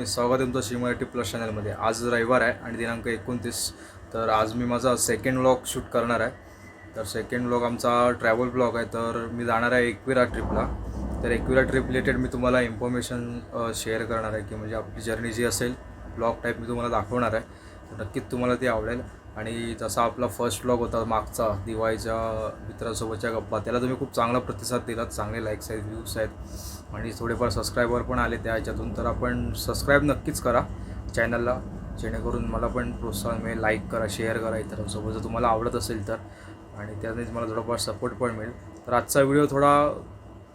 आणि स्वागत आहे तुमचं श्री मराठी प्लस चॅनलमध्ये। आज रविवार आहे आणि दिनांक 29। तर आज मी माझा सेकंड व्लॉग शूट करणार आहे। तर सेकंड व्लॉग आमचा ट्रॅव्हल व्लॉग आहे। तर मी जाणार आहे एकविरा ट्रिपला। तर एकविरा ट्रिप रिलेटेड मी तुम्हाला इन्फॉर्मेशन शेअर करणार आहे की म्हणजे आपली जर्नी जी असेल व्लॉग टाईप मी तुम्हाला दाखवणार आहे। तर नक्कीच तुम्हाला ती आवडेल। आणि जसा आपला फर्स्ट व्लॉग होता मागचा दिवाळीच्या मित्रांसोबतच्या गप्पा, त्याला तुम्ही खूप चांगला प्रतिसाद दिलात, चांगले लाईक्स आहेत, व्ह्यूज आहेत आणि थोडेफार सबस्क्रायबर पण आले त्या ह्याच्यातून। तर आपण सबस्क्राईब नक्कीच करा चॅनलला, जेणेकरून मला पण प्रोत्साहन मिळेल। लाईक करा, शेअर करा इतरांसोबत जर तुम्हाला आवडत असेल तर, आणि त्यानेच मला थोडाफार सपोर्ट पण मिळेल। तर आजचा व्हिडिओ थोडा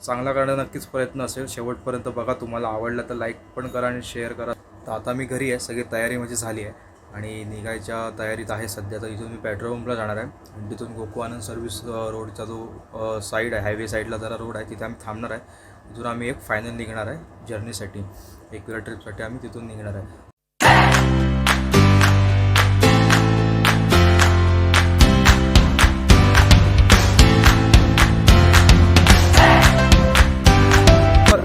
चांगला करण्याचा नक्कीच प्रयत्न असेल, शेवटपर्यंत बघा। तुम्हाला आवडला तर लाईक पण करा आणि शेअर करा। तर आता मी घरी आहे, सगळी तयारी माझी झाली आहे आणि निघायच्या तयारीत आहे सध्या। तर इथून मी पेट्रोल पंपला जाणार आहे आणि तिथून गोकुळानंद सर्व्हिस रोडचा जो साईड आहे, हायवे साईडला जरा रोड आहे, तिथे आम्ही थांबणार आहे। तिथून आम्ही एक फायनल निघणार आहे जर्नीसाठी, एकविरा ट्रिपसाठी आम्ही तिथून निघणार आहे।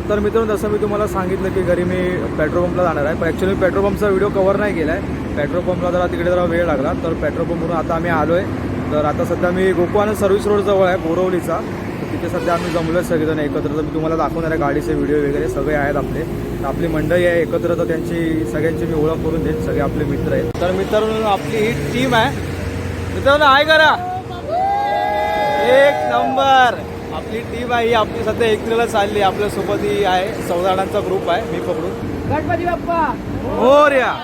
तर मित्रांनो, जसं मी तुम्हाला सांगितलं की घरी मी पेट्रोल पंपला जाणार आहे, पण ॲक्च्युली पेट्रोल पंपचा व्हिडिओ कवर नाही केला आहे। पेट्रोल पंपला तिकडे जरा वेळ लागला, तर पेट्रोल पंपवरून आता आम्ही आलो आहे। तर आता सध्या मी गोकुळानंद सर्व्हिस रोडजवळ आहे, बोरवलीचा। तर तिथे सध्या आम्ही जमलो आहे सगळेजण एकत्र। तर मी तुम्हाला दाखवणार आहे गाडीचे व्हिडिओ वगैरे सगळे आहेत आपले। तर आपली मंडळी आहे एकत्र, तर त्यांची सगळ्यांची मी ओळख करून देईन, सगळे आपले मित्र आहेत। तर मित्रांनो, आपली ही टीम आहे। मित्रांनो हाय करा, एक नंबर आपली टीम आहे। ही आपली सध्या एकविराला चालली आहे, आपल्यासोबत ही आहे 14 जणांचा ग्रुप आहे। मी पकडून गणपती बाप्पा मोरया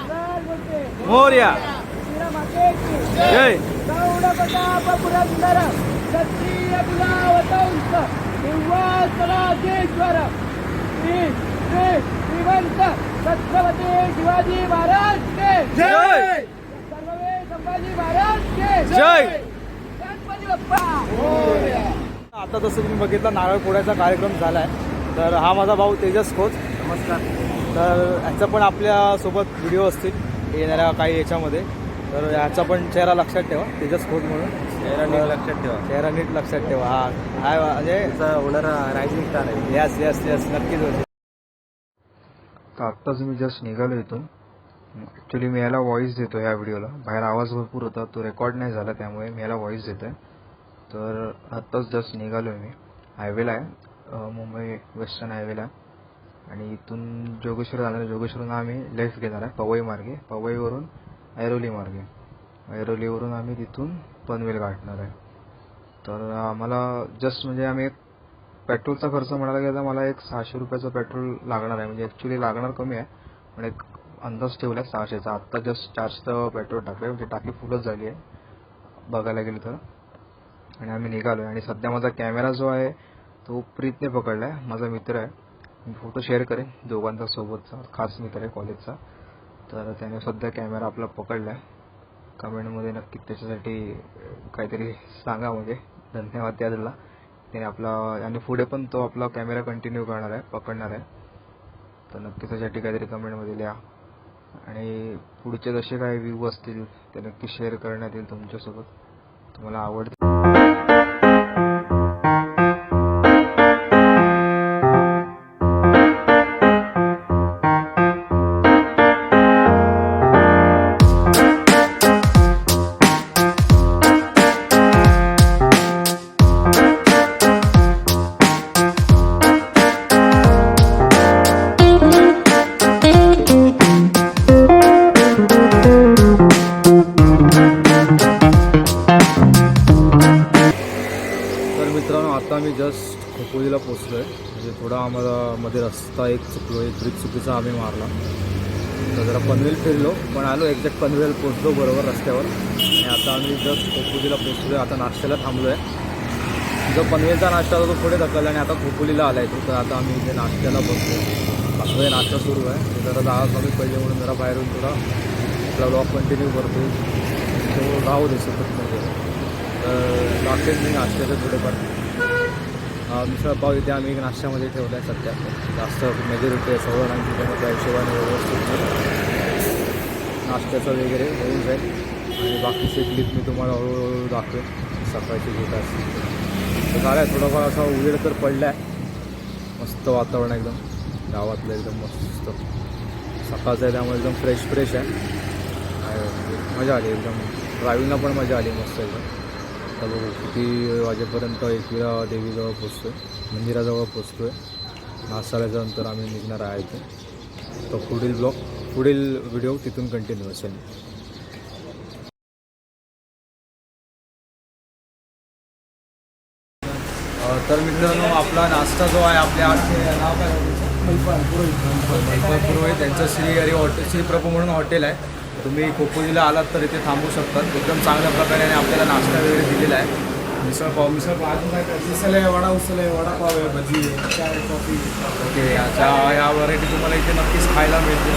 मोरया जय पुरंदर क्षत्रिय कुलावतंस निवासराजेश्वर श्री श्री श्रीमंत छत्रपती शिवाजी महाराज के जय, सर्वे संभाजी महाराज के जय, गणपती बाप्पा मोरया। आता जसं तुम्ही बघितलं नारळ फोडायचा कार्यक्रम झाला आहे। तर हा माझा भाऊ तेजस खोत, नमस्कार। तर ह्याचा पण आपल्यासोबत व्हिडिओ असतील येणाऱ्या काही याच्यामध्ये, तर ह्याचा पण चेहरा लक्षात ठेवा, तेजस खोत म्हणून चेहरा नीट लक्षात ठेवा, चेहरा नीट लक्षात ठेवा। हा हाय म्हणजे होणारा रायझिंग स्टार आहे। यस यस यस, नक्कीच होते। तर आत्ताच मी जस्ट निघालो इथून। ॲक्च्युली मी याला व्हॉईस देतो ह्या व्हिडिओला, बाहेर आवाज भरपूर होता, तो रेकॉर्ड नाही झाला, त्यामुळे मी याला व्हॉईस देतो आहे। तर आत्ताच जस्ट निघालो आहे मी, हायवेला आहे, मुंबई वेस्टर्न हायवेला। आणि इथून जोगेश्वर जाणार आहे, जोगेश्वरून आम्ही लेफ्ट घेणार आहे पवई मार्गे, पवईवरून ऐरोली मार्गे, ऐरोलीवरून आम्ही तिथून पनवेल गाठणार आहे। तर आम्हाला जस्ट म्हणजे आम्ही एक पेट्रोलचा खर्च म्हणायला गेला तर मला एक 600 रुपयाचं पेट्रोल लागणार आहे। म्हणजे ॲक्च्युली लागणार कमी आहे, पण एक अंदाज ठेवला आहे 600चा। आत्ता जस्ट 400 पेट्रोल टाकलं आहे, म्हणजे टाकी फुलच झाली आहे बघायला गेलं तर। आणि आम्ही निघालो आहे। आणि सध्या माझा कॅमेरा जो आहे तो प्रीतने पकडला आहे, माझा मित्र आहे। मी फोटो शेअर करेन दोघांचा सोबतचा, खास मित्र आहे कॉलेजचा। तर त्याने सध्या कॅमेरा आपला पकडला आहे। कमेंटमध्ये नक्की त्याच्यासाठी काहीतरी सांगा, म्हणजे धन्यवाद त्याला। त्याने आपला आणि पुढे पण तो आपला कॅमेरा कंटिन्यू करणार आहे, पकडणार आहे। तर नक्की त्याच्यासाठी काहीतरी कमेंटमध्ये लिहा। आणि पुढचे जसे काही व्ह्यू असतील ते नक्की शेअर करण्यात येईल तुमच्यासोबत, तुम्हाला आवडते। मित्रांनो, आता आम्ही जस्ट खोपोलीला पोचलो आहे। म्हणजे थोडा आम्हाला मध्ये रस्ता एक चुकलो, एक ब्रिज चुकीचा आम्ही मारला। तर जरा पनवेल फिरलो, पण आलो एक्झॅक्ट पनवेल पोचलो बरोबर रस्त्यावर। आणि आता आम्ही जस्ट खोपोलीला पोचलो आहे, आता नाश्त्याला थांबलो आहे। जो पनवेलचा नाश्ता होता तो पुढे ढकलला आणि आता खोपोलीला आला आहे। तर आता आम्ही इथे नाश्त्याला बसलो, आपला नाश्ता सुरू आहे। ते जरा जागा कमी पडली म्हणून जरा बाहेरून थोडा आपला व्लॉग कंटिन्यू करतो, तो राहू दे सतत म्हणजे। तर लागते मी नाश्त्याचं थोडेफार मिसळ पाव इथे आम्ही नाश्त्यामध्ये ठेवला आहे सध्या। जास्त मेजॉरिटी आहे 16 जणांची, त्यामुळे त्या हिशोबाने व्यवस्थित नाश्त्याचं वगैरे होऊन जाईल। आणि बाकीचे क्लिप मी तुम्हाला हळूहळू दाखवेन सकाळची घेत असते। तर झालं आहे, थोडाफार असा उजेड तर पडला आहे, मस्त वातावरण एकदम गावातलं, एकदम मस्त सकाळचं आहे त्यामुळे एकदम फ्रेश आहे. मजा आली एकदम. ड्रायव्हिंगला पण मजा आली मस्त एकदम. आता बघू किती वाजेपर्यंत एकविरा देवीजवळ पोचतो आहे, मंदिराजवळ पोचतो आहे. नाश्ता झाल्यानंतर आम्ही निघणार आहे इथे. तर पुढील व्हिडिओ तिथून कंटिन्यू असेल. तर मित्रांनो आपला नाश्ता जो आहे आपल्या नाव काय पुरोहित त्यांचं श्री प्रभू म्हणून हॉटेल आहे. तुम्ही खोपोलीला आलात तर इथे थांबू शकतात. एकदम चांगल्या प्रकारे आणि आपल्याला नाश्ता वगैरे दिलेला आहे. मिसळपाव अजून काय मिसळ आहे, उसळ आहे, वडापाव आहे, भजी आहे, चाय कॉफी. ओके, ह्या व्हरायटी तुम्हाला इथे नक्कीच खायला मिळते.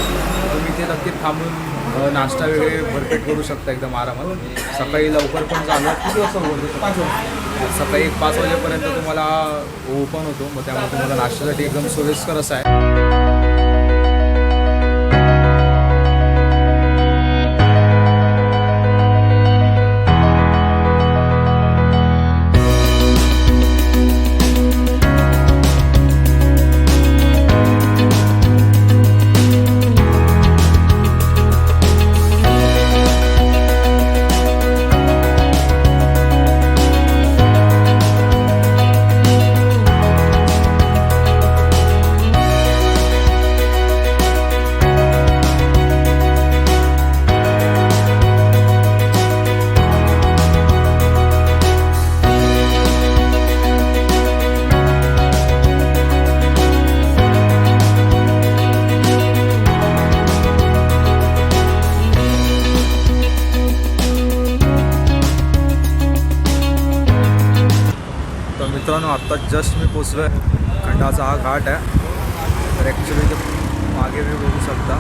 तुम्ही इथे नक्कीच थांबून नाश्ता वगैरे भरपेट करू शकता एकदम आरामात. सकाळी लवकर पण चालू आहे. किती वाजता बोलतो? 5 वाजता. सकाळी 5 वाजेपर्यंत तुम्हाला ओपन होतो. मग त्यामुळे तुम्हाला नाश्त्यासाठी एकदम सोयीस्कर असं आहे. मित्रांनो आत्ता जस्ट मी पोचलो आहे. खंडाचा हा घाट आहे. तर ॲक्च्युली ते मागे मी बघू शकता.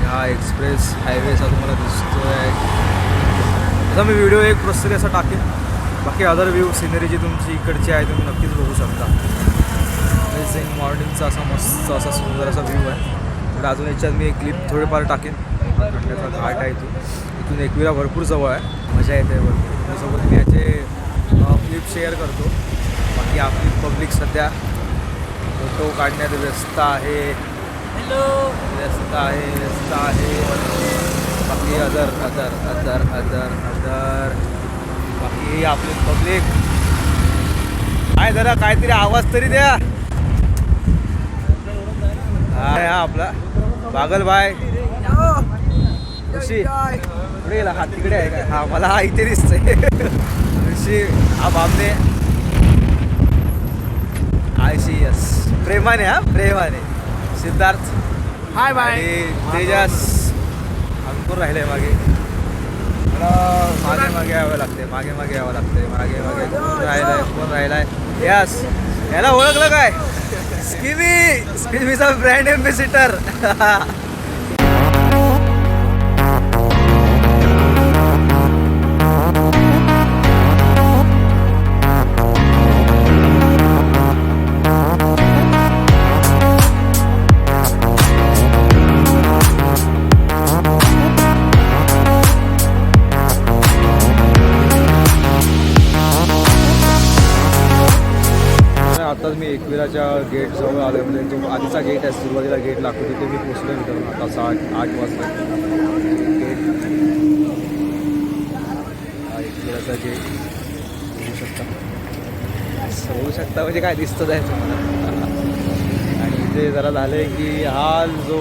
हा एक्सप्रेस हायवे असा तुम्हाला दिसतो आहे. असा मी व्हिडिओ एक प्रस्तरी असा टाकेन. बाकी अदर व्ह्यू सिनरी जी तुमची इकडची आहे तुम्ही नक्कीच बघू शकता. अमेझिंग मॉर्निंगचा असा मस्त असा सुंदर असा व्ह्यू आहे. तर अजून याच्यात मी एक क्लिप थोडेफार टाकेन. खंडाचा घाट आहे इथून एकविरा भरपूर जवळ आहे. मजा येते भरपूर. त्यासोबत मी याचे क्लिप शेअर करतो. बाकी आपली पब्लिक सध्या फोटो काढण्यात व्यस्त आहे. व्यस्त आहे. बाकी अदर बाकी आपली पब्लिक काय जरा काहीतरी आवाज तरी द्या. हा आपला बागल भाई ऋषी पुढे गेला. हा तिकडे आहे काय? हा मला हा इथे दिसतंय. ऋषी हा बामने ICS प्रेमाने. Siddharth hi bye. आणि तेजस अंकुर राहिले मागे. मला मागे यावं लागते. मागे कोण राहिलाय? यस, याला ओळखलं काय? स्किमीचा ब्रँड एम्बेसिडर. आताच मी एकविराच्या गेटजवळ आलो. म्हणजे जो आधीचा गेट आहे, सुरुवातीला गेट लागतो तिथे मी पोचलो. मित्रांनो आता 7-8 वाजता गेट. हा एकविराचा गेट बघू शकता म्हणजे काय दिसतं आहे तुम्हाला. आणि इथे जरा झालं आहे की हा जो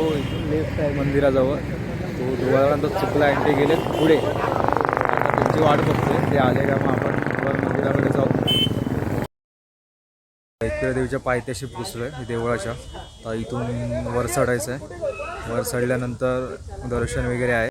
लेफ्ट आहे मंदिराजवळ तो धुवाळानंतर चुकला आणि ते गेले पुढे. आता त्यांची वाट बघतोय. ते आले का मग आपण मंदिरामध्ये जाऊ. एकविरा देवीच्या पायथ्याशी पोचलो आहे देवळाच्या. तर इथून वर चढायचं आहे. वर चढल्यानंतर दर्शन वगैरे आहे.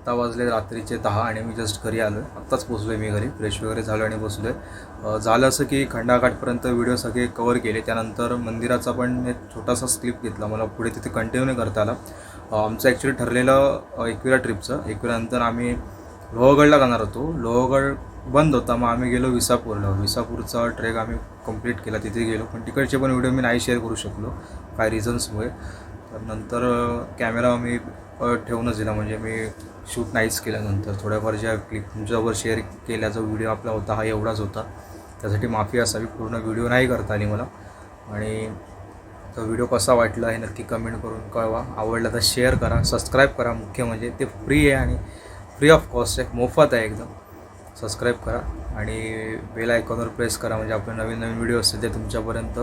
आत्ता वाजले रात्रीचे 10 आणि मी जस्ट घरी आलो आहे. आत्ताच पोचलो आहे मी घरी, फ्रेश वगैरे झालो आणि बसलो आहे. झालं असं की खंडाघाटपर्यंत व्हिडिओ सगळे कवर केले. त्यानंतर मंदिराचा पण एक छोटासा स्लिप घेतला, मला पुढे तिथे कंटिन्यू नाही करता आला. आमचं ॲक्च्युली ठरलेलं एकविरा ट्रिपचं. एकविरानंतर आम्ही लोहगडला जाणार होतो. लोहगड बंद होता, मग आम्ही गेलो विसापूरला. विसापूरचा ट्रेक आम्ही कंप्लीट केला, तिथे गेलो. पण तिकडचे पण व्हिडिओ मी नाही शेअर करू शकलो काय रिझन्समुळे. तर नंतर कॅमेरा मी ठेवूनच दिला, म्हणजे मी शूट नाहीच केल्यानंतर थोड्याफार ज्या क्लिप तुमच्यावर शेअर केल्याचा व्हिडिओ आपला होता हा एवढाच होता. त्यासाठी माफी असावी, पूर्ण व्हिडिओ नाही करता आली मला. आणि तो व्हिडिओ कसा वाटला हे नक्की कमेंट करून कळवा. आवडला तर शेअर करा, सबस्क्राईब करा. मुख्य म्हणजे ते फ्री आहे आणि फ्री ऑफ कॉस्ट आहे, मोफत आहे एकदम. सबस्क्राईब करा आणि बेल आयकॉनवर प्रेस करा, म्हणजे आपले नवीन नवीन व्हिडिओ असतील ते तुमच्यापर्यंत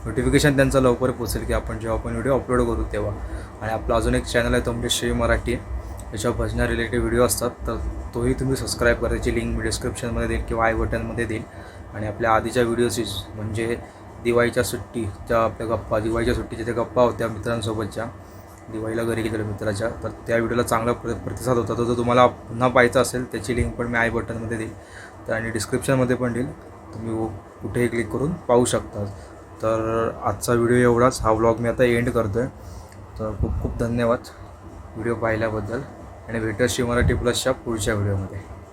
नोटिफिकेशन त्यांचं लवकर पोचेल की आपण जेव्हा आपण व्हिडिओ अपलोड करू तेव्हा. आणि आपला अजून एक चॅनल आहे तो म्हणजे श्री मराठी, त्याच्यावर भजना रिलेटेड व्हिडिओ असतात, तर तोही तुम्ही सबस्क्राईब करा. त्याची लिंक मी डिस्क्रिप्शनमध्ये देईल किंवा आय बटनमध्ये देईल. आणि आपल्या आधीच्या व्हिडिओची म्हणजे दिवाळीच्या सुट्टीच्या आपल्या गप्पा, दिवाळीच्या सुट्टीच्या त्या गप्पा होत्या मित्रांसोबतच्या, दिवाळीला घरी गेलेल्या मित्राच्या, तर त्या व्हिडिओला चांगला प्रतिसाद होता. तो जर तुम्हाला पुन्हा पाहायचा असेल त्याची लिंक पण मी आय बटनमध्ये देईल, तर आणि डिस्क्रिप्शनमध्ये पण देईल, तुम्ही कुठेही क्लिक करून पाहू शकता. तर आजचा व्हिडिओ एवढाच. हा व्लॉग मी आता एंड करतो आहे. तर खूप खूप धन्यवाद व्हिडिओ पाहिल्याबद्दल आणि भेटूया श्री मराठी प्लसच्या पुढच्या व्हिडिओमध्ये.